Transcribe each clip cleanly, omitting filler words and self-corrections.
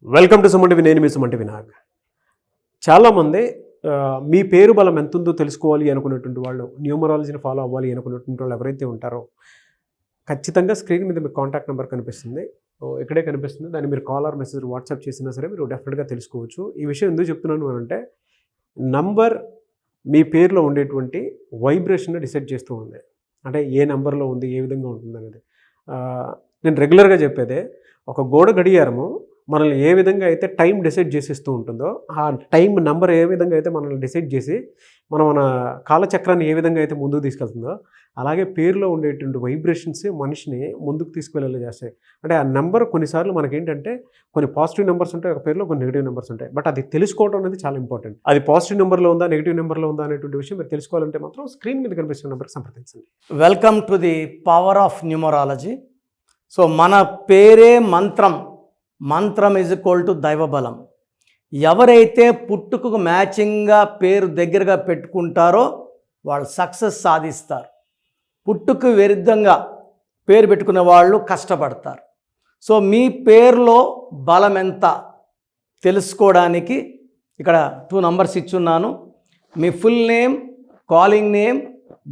Welcome to Suman TV. నేను మీ Suman TV Nag. చాలామంది మీ పేరు బలం ఎంత ఉందో తెలుసుకోవాలి అనుకున్నటువంటి వాళ్ళు, న్యూమరాలజీని ఫాలో అవ్వాలి అనుకున్నటువంటి వాళ్ళు ఎవరైతే ఉంటారో ఖచ్చితంగా స్క్రీన్ మీద మీకు కాంటాక్ట్ నెంబర్ కనిపిస్తుంది, ఇక్కడే కనిపిస్తుంది. దాన్ని మీరు కాల్ ఆర్ మెసేజ్ వాట్సాప్ చేసినా సరే మీరు డెఫినెట్గా తెలుసుకోవచ్చు. ఈ విషయం ఎందుకు చెప్తున్నాను అంటే నంబర్ మీ పేరులో ఉండేటువంటి వైబ్రేషన్ డిసైడ్ చేస్తూ ఉంది. అంటే ఏ నెంబర్లో ఉంది, ఏ విధంగా ఉంటుంది అనేది. నేను రెగ్యులర్గా చెప్పేదే, ఒక గోడ గడియారము మనల్ని ఏ విధంగా అయితే టైం డిసైడ్ చేసేస్తూ ఉంటుందో, ఆ టైం నెంబర్ ఏ విధంగా అయితే మనల్ని డిసైడ్ చేసి మన కాలచక్రాన్ని ఏ విధంగా అయితే ముందుకు తీసుకెళ్తుందో, అలాగే పేరులో ఉండేటువంటి వైబ్రేషన్స్ మనిషిని ముందుకు తీసుకువెళ్ళేలా చేస్తాయి. అంటే ఆ నెంబర్ కొన్నిసార్లు మనకేంటంటే కొన్ని పాజిటివ్ నెంబర్స్ ఉంటాయి, ఒక పేరులో కొన్ని నెగిటివ్ నెంబర్స్ ఉంటాయి. బట్ అది తెలుసుకోవడం అనేది చాలా ఇంపార్టెంట్. అది పాజిటివ్ నెంబర్లో ఉందా, నెగిటివ్ నెంబర్లో ఉందా అనేటువంటి విషయం మీరు తెలుసుకోవాలంటే మాత్రం స్క్రీన్ మీద కనిపిస్తున్న నెంబర్కి సంప్రదించండి. Welcome to the power of numerology. So మన పేరే మంత్రం, మంత్రం ఈజ్ ఈక్వల్ టు దైవబలం. ఎవరైతే పుట్టుకకు మ్యాచింగ్గా పేరు దగ్గరగా పెట్టుకుంటారో వాళ్ళు సక్సెస్ సాధిస్తారు. పుట్టుకు విరుద్ధంగా పేరు పెట్టుకునే వాళ్ళు కష్టపడతారు. సో మీ పేరులో బలం ఎంత తెలుసుకోవడానికి ఇక్కడ 2 నంబర్స్ ఇచ్చున్నాను. మీ full name, calling name,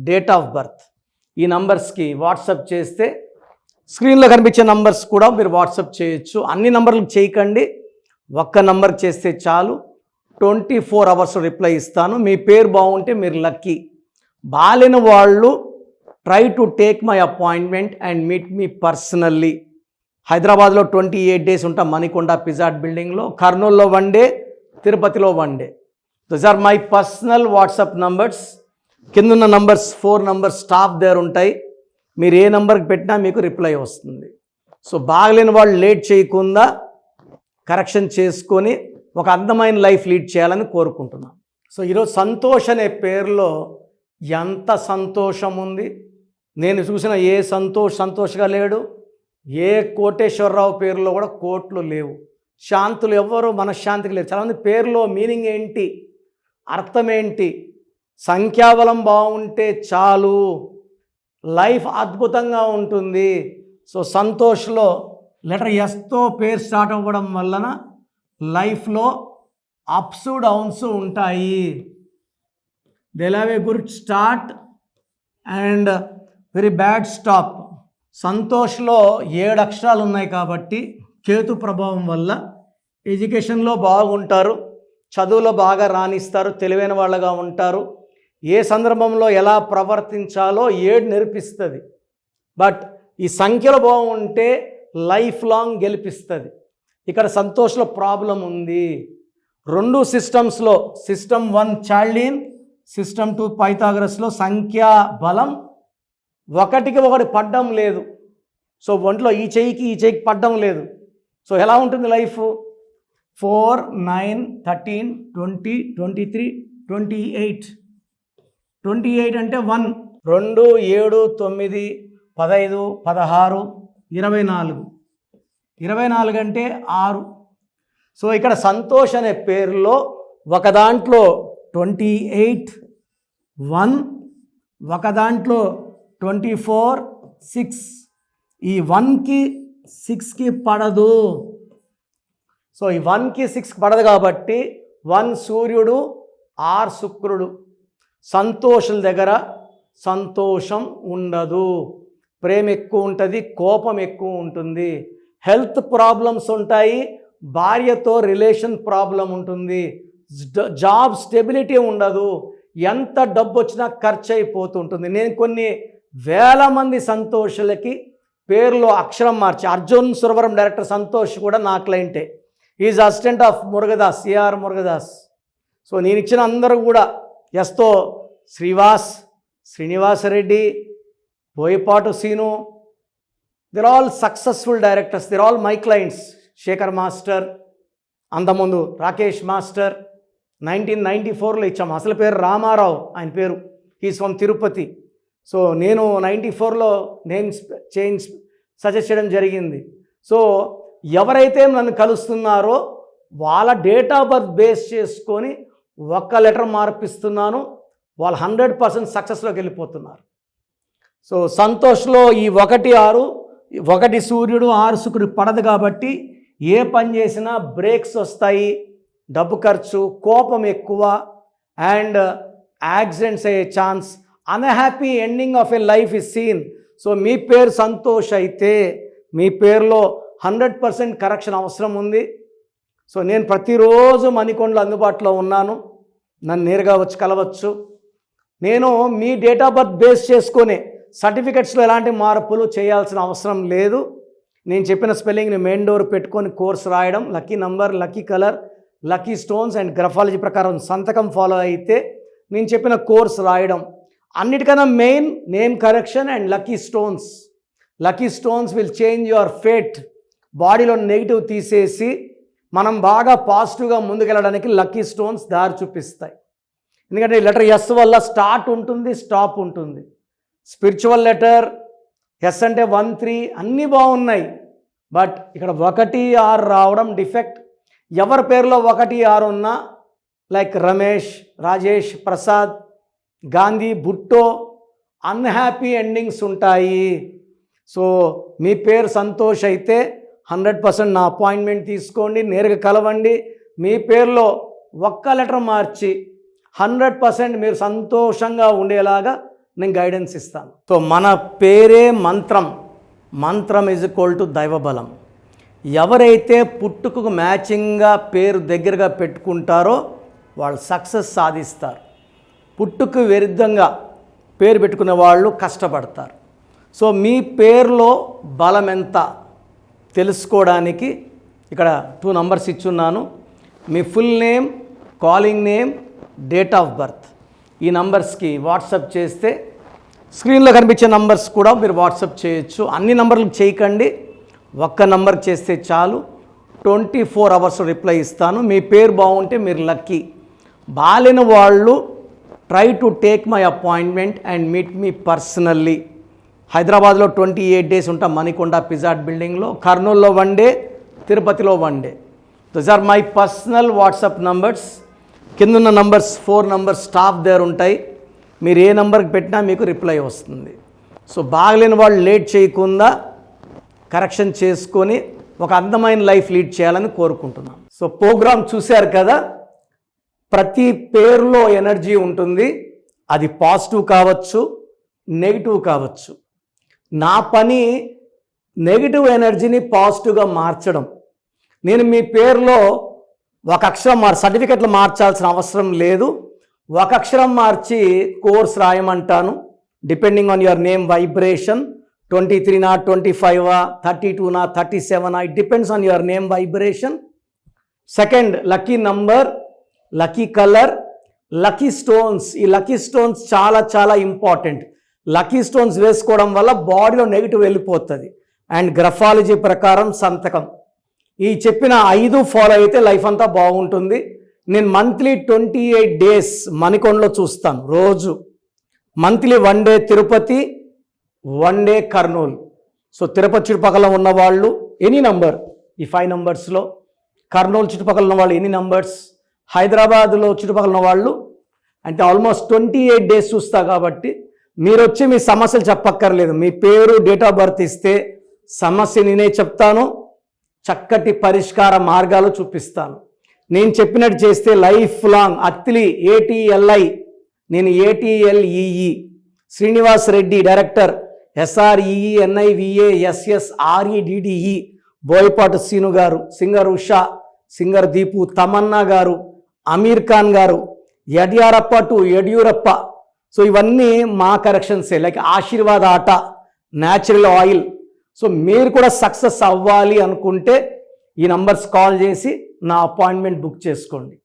date of birth. ఈ నంబర్స్కి వాట్సాప్ చేస్తే స్క్రీన్లో కనిపించే నంబర్స్ కూడా మీరు వాట్సాప్ చేయొచ్చు. అన్ని నంబర్లకు చేయకండి, ఒక్క నంబర్ చేస్తే చాలు. 24 అవర్స్ రిప్లై ఇస్తాను. మీ పేరు బాగుంటే మీరు లక్కీ. బాలేని వాళ్ళు try to take my appointment and meet me personally. హైదరాబాద్లో 28 డేస్ ఉంటాం, మణికొండ పిజాట్ బిల్డింగ్లో. కర్నూలులో 1 డే, తిరుపతిలో 1 day. Those are my personal WhatsApp numbers. కిందున్న నంబర్స్ 4 నంబర్స్ స్టాఫ్ దగ్గర ఉంటాయి. మీరు ఏ నెంబర్కి పెట్టినా మీకు రిప్లై వస్తుంది. సో బాగలేని వాళ్ళు లేట్ చేయకుండా కరెక్షన్ చేసుకొని ఒక అందమైన లైఫ్ లీడ్ చేయాలని కోరుకుంటున్నాను. సో ఈరోజు సంతోష్ అనే పేరులో ఎంత సంతోషం ఉంది. నేను చూసిన ఏ సంతోష్గా లేడు. ఏ కోటేశ్వరరావు పేరులో కూడా కోట్లు లేవు. శాంతులు ఎవ్వరూ మనశ్శాంతికి లేరు. చాలామంది పేరులో మీనింగ్ ఏంటి, అర్థం ఏంటి, సంఖ్యాబలం బాగుంటే చాలు, లైఫ్ అద్భుతంగా ఉంటుంది. సో సంతోష్లో లెటర్ ఎస్తో పేరు స్టార్ట్ అవ్వడం వలన లైఫ్లో అప్స్ డౌన్స్ ఉంటాయి. They have a good start and very bad stop. సంతోష్లో 7 అక్షరాలు ఉన్నాయి కాబట్టి కేతు ప్రభావం వల్ల ఎడ్యుకేషన్లో బాగుంటారు, చదువులో బాగా రాణిస్తారు, తెలివైన వాళ్ళగా ఉంటారు. ఏ సందర్భంలో ఎలా ప్రవర్తించాలో 7 నేర్పిస్తుంది. బట్ ఈ సంఖ్యలో బాగుంటే లైఫ్ లాంగ్ గెలిపిస్తుంది. ఇక్కడ సంతోష్లో ప్రాబ్లం ఉంది. 2 సిస్టమ్స్లో, సిస్టమ్ 1 చార్లిన్, సిస్టమ్ 2 పైథాగరస్లో సంఖ్యా బలం 1కి 1 పడ్డం లేదు. సో ఒంట్లో ఈ చెయ్యికి పడ్డం లేదు. సో ఎలా ఉంటుంది లైఫ్? 4, 9, 13, 20, 23, 28. 28 అంటే 1, 2, 7, 9, 15, 16, 24. 24 అంటే 6. సో ఇక్కడ సంతోష్ అనే పేరులో ఒక దాంట్లో 28, 1, ఒక దాంట్లో 24, 6. ఈ 1కి 6కి పడదు. సో ఈ 1కి 6కి పడదు కాబట్టి 1 సూర్యుడు, 6 శుక్రుడు. సంతోషుల దగ్గర సంతోషం ఉండదు, ప్రేమ ఎక్కువ ఉంటుంది, కోపం ఎక్కువ ఉంటుంది, హెల్త్ ప్రాబ్లమ్స్ ఉంటాయి, భార్యతో రిలేషన్ ప్రాబ్లం ఉంటుంది, జాబ్ స్టెబిలిటీ ఉండదు, ఎంత డబ్బు వచ్చినా ఖర్చు అయిపోతుంటుంది. నేను కొన్ని వేల మంది సంతోషులకి పేరులో అక్షరం మార్చి, అర్జున్ సురవరం డైరెక్టర్ సంతోష్ కూడా నా క్లయింటే. Is assistant of Murugadoss, CR Murugadoss. So నేను ఇచ్చిన అందరూ కూడా ఎస్తో Srivas, Srinivasa Reddy, Boyapati Seenu, they all successful directors, they all my clients. Sekhar master, అంతకుముందు రాకేష్ మాస్టర్ 1994లో ఇచ్చాము. అసలు పేరు రామారావు, ఆయన పేరు. He's from Tirupati. సో నేను 94లో నేమ్ చేంజ్ సజెస్ట్ చేయడం జరిగింది. సో ఎవరైతే నన్ను కలుస్తున్నారో వాళ్ళ డేట్ ఆఫ్ బర్త్ బేస్ చేసుకొని 1 లెటర్ మార్పిస్తున్నాను. వాళ్ళు 100% సక్సెస్లోకి వెళ్ళిపోతున్నారు. సో సంతోష్లో ఈ 1, 6, 1 సూర్యుడు, 6 శుక్రుడు పడదు కాబట్టి ఏ పని చేసినా బ్రేక్స్ వస్తాయి, డబ్బు ఖర్చు, కోపం ఎక్కువ, అండ్ యాక్సిడెంట్స్ అయ్యే chance, unhappy ending of a life is seen. So మీ పేరు సంతోష్ అయితే మీ పేరులో 100% కరెక్షన్ అవసరం ఉంది. సో నేను ప్రతిరోజు మణికొండలో అందుబాటులో ఉన్నాను, నన్ను నేరుగా వచ్చి కలవచ్చు. నేను మీ డేట్ ఆఫ్ బర్త్ బేస్ చేసుకొని సర్టిఫికెట్స్లో ఎలాంటి మార్పులు చేయాల్సిన అవసరం లేదు. నేను చెప్పిన స్పెల్లింగ్ని మెయిన్ డోర్ పెట్టుకొని కోర్స్ రాయడం, lucky number, lucky colour, lucky stones and graphology ప్రకారం సంతకం ఫాలో అయితే నేను చెప్పిన కోర్స్ రాయడం. అన్నిటికన్నా main name correction and lucky stones. Lucky stones will change your fate. బాడీలో నెగిటివ్ తీసేసి మనం బాగా పాజిటివ్గా ముందుకెళ్ళడానికి లక్కీ స్టోన్స్ దారి చూపిస్తాయి. ఎందుకంటే లెటర్ ఎస్ వల్ల స్టార్ట్ ఉంటుంది, స్టాప్ ఉంటుంది. స్పిరిచువల్ లెటర్ ఎస్ అంటే 1, 3 అన్నీ బాగున్నాయి, బట్ ఇక్కడ 1, 6 రావడం డిఫెక్ట్. ఎవరి పేరులో 1, 6 ఉన్నా like Ramesh, Rajesh, Prasad, Gandhi, Bhutto unhappy endings ఉంటాయి. సో మీ పేరు సంతోష్ అయితే 100% నా అపాయింట్మెంట్ తీసుకోండి, నేరుగా కలవండి. మీ పేరులో ఒక్క లెటర్ మార్చి 100% మీరు సంతోషంగా ఉండేలాగా నేను గైడెన్స్ ఇస్తాను. సో మన పేరే మంత్రం. మంత్రం ఈజ్ ఈక్వల్ టు దైవబలం. ఎవరైతే పుట్టుకకు మ్యాచింగ్గా పేరు దగ్గరగా పెట్టుకుంటారో వాళ్ళు సక్సెస్ సాధిస్తారు. పుట్టుకు విరుద్ధంగా పేరు పెట్టుకునే వాళ్ళు కష్టపడతారు. సో మీ పేరులో బలం ఎంత తెలుసుకోవడానికి ఇక్కడ 2 నంబర్స్ ఇచ్చున్నాను. మీ full name, calling name, date of birth. ఈ నంబర్స్కి వాట్సాప్ చేస్తే స్క్రీన్లో కనిపించే నంబర్స్ కూడా మీరు వాట్సాప్ చేయొచ్చు. అన్ని నంబర్లకు చేయకండి, ఒక్క నంబర్కి చేస్తే చాలు. 24 అవర్స్ రిప్లై ఇస్తాను. మీ పేరు బాగుంటే మీరు లక్కీ. బాలేని వాళ్ళు try to take my appointment and meet me personally. హైదరాబాద్లో 28 డేస్ ఉంటాం మణికొండ పిజాట్ బిల్డింగ్లో, కర్నూలులో 1 డే, తిరుపతిలో 1 day. Those are my personal WhatsApp numbers. కిందున్న నంబర్స్ 4 నంబర్స్ స్టాఫ్ దగ్గర ఉంటాయి. మీరు ఏ నంబర్కి పెట్టినా మీకు రిప్లై వస్తుంది. సో బాగలేని వాళ్ళు లేట్ చేయకుండా కరెక్షన్ చేసుకొని ఒక అందమైన లైఫ్ లీడ్ చేయాలని కోరుకుంటున్నాను. సో ప్రోగ్రామ్ చూశారు కదా, ప్రతి పేరులో ఎనర్జీ ఉంటుంది. అది పాజిటివ్ కావచ్చు, నెగిటివ్ కావచ్చు. నా పని నెగిటివ్ ఎనర్జీని పాజిటివ్గా మార్చడం. నేను మీ పేరులో ఒక అక్షరం సర్టిఫికెట్లు మార్చాల్సిన అవసరం లేదు. ఒక అక్షరం మార్చి కోర్స్ రాయమంటాను. Depending on your name vibration, 23నా, 25ఆ, 32నా, 37ఆ, it depends on your name vibration. Second, lucky number, lucky colour, lucky stones. ఈ లక్కీ స్టోన్స్ చాలా చాలా ఇంపార్టెంట్. లక్కీ స్టోన్స్ వేసుకోవడం వల్ల బాడీలో నెగిటివ్ వెళ్ళిపోతుంది. అండ్ గ్రఫాలజీ ప్రకారం సంతకం. ఈ చెప్పిన 5 ఫాలో అయితే లైఫ్ అంతా బాగుంటుంది. నేను మంత్లీ 28 డేస్ మణికొండలో చూస్తాను రోజు. Monthly 1 day Tirupati, 1 day Kurnool. So Tirupati చుట్టుపక్కల ఉన్న వాళ్ళు ఎనీ నంబర్, ఈ 5 నంబర్స్లో, కర్నూలు చుట్టుపక్కల ఉన్న వాళ్ళు ఎనీ నంబర్స్, హైదరాబాద్లో చుట్టుపక్కల ఉన్న వాళ్ళు అంటే ఆల్మోస్ట్ 28 డేస్ చూస్తా. కాబట్టి మీరు వచ్చి మీ సమస్యలు చెప్పక్కర్లేదు. మీ పేరు, డేట్ ఆఫ్ బర్త్ ఇస్తే సమస్య నేనే చెప్తాను, చక్కటి పరిష్కార మార్గాలు చూపిస్తాను. నేను చెప్పినట్టు చేస్తే లైఫ్ లాంగ్. అత్తిలి ATLI, నేను ATLEE, Srinivas Reddy director, SREENIVASSREDDE, Boyapati Seenu garu, singer Usha, singer Deepu, Tamannaah garu, Aamir Khan గారు, యడ్యారప్ప టు యడ్యూరప్ప. సో ఇవన్నీ మా కరెక్షన్సే. లైక్ ఆశీర్వాద్ ఆట, న్యాచురల్ ఆయిల్. సో మీరు కూడా సక్సెస్ అవ్వాలి అనుకుంటే ఈ నంబర్స్ కాల్ చేసి నా అపాయింట్మెంట్ బుక్ చేసుకోండి.